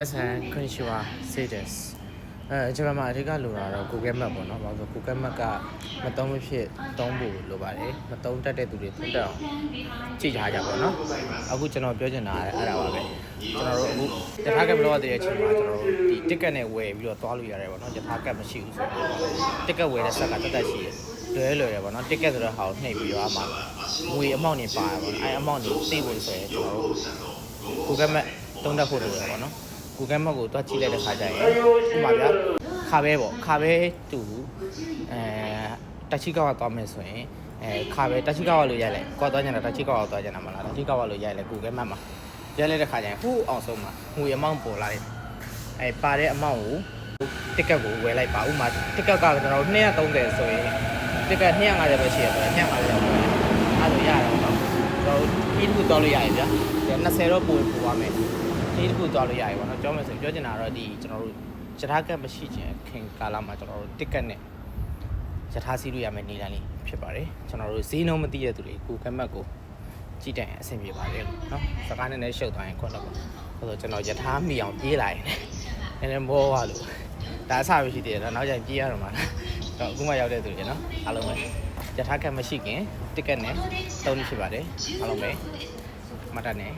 San Konnichiwa say this ကျွန်တော်မှအထက်ကလိုတာတော့ Google Map ပေါ့နော်။ဘာလို့ Google Map ကမသုံးမဖြစ်သုံးဖို့လိုပါတယ်။မသုံးတတ်တဲ့သူတွေသုံးတတ်အောင်ကြည့်ကြပေါ့နော်။အခုကျွန်တော်ပြောချင်တာအဲ့ဒါပါပဲ။ကျွန်တော်တို့အခုယထာကမလို့ရတဲ့အချိန်မှာကျွန်တော်တို့ဒီ ticket နဲ့ဝယ်ပြီးတော့သွားလို့ရတယ်ပေါ့နော်။ယထာကမရှိဘူးဆိုတော့ ticket ဝယ်တဲ့ဆက်ကတက်ရှိတယ်။လွယ်တယ်ပေါ့နော်။ ticket ဆိုတော့ဟာကိုနှိပ်ပြီးတော့အမှငွေအမောင့်နေပါရပေါ့နော်။အဲ့အမောင့်ကိုသိဖို့ဆိုရင်ကျွန်တော်တို့ Google Map သုံးတတ်ဖို့လိုတယ်ပေါ့နော်။ Google Map ကိုတွားကြည့်လိုက်တဲ့ခါကျရင်ဥပမာဗျာခါပဲတူတက်ချီကောက်သွားမယ်ဆိုရင်ခါပဲတက်ချီကောက်လို့ရိုက်လိုက်ကွာသွားကြတာတက်ချီကောက်သွားကြတာမလားတက်ချီကောက်လို့ရိုက်လိုက် Google Map မှာရိုက်လိုက်တဲ့ခါကျရင်ဟိုးအောင်ဆုံးမှာငွေအမောင့်ပေါ်လာတယ်ပါတဲ့အမောင့်ကို ticket ကိုဝယ်လိုက်ပါဥမာ ticket ကကျွန်တော်230ဆိုရင် ticket 250ပဲရှိရဆိုရင်250ရောက်တယ်အဲ့လိုရတော့ကျွန်တော်ဒီတစ်ခုတောင်းလို့ရရင်ဗျာ20တော့ပို့ပါမယ်ဒီတစ်ခုသွားလို့ရပြီပေါ့နော်ပြောမယ်ဆိုပြောချင်တာတော့ဒီကျွန်တော်တို့ယထာကတ်မရှိခြင်းခင်ကာလမှာကျွန်တော်တို့ ticket နဲ့ယထာစီးလို့ရမယ်နေတိုင်းလေးဖြစ်ပါတယ်ကျွန်တော်တို့ဈေးနှုန်းမသိတဲ့သူတွေ Google Map ကိုကြည့်တိုင်းအဆင်ပြေပါတယ်နော်စကားနဲ့လည်းရှုပ်သွားရင်ခွက်တော့ပေါ့ဆိုတော့ကျွန်တော်ယထာမိအောင်ပြေးလာရင်လည်းမောသွားလို့ဒါအဆပဲရှိသေးတယ်နောက်ကျရင်ပြေးရတော့မှာတော့အခုမှရောက်တဲ့သူတွေနော်အားလုံးပဲယထာကတ်မရှိခင် ticket နဲ့သုံးလို့ဖြစ်ပါတယ်အားလုံးပဲမှတ်တတ်နေ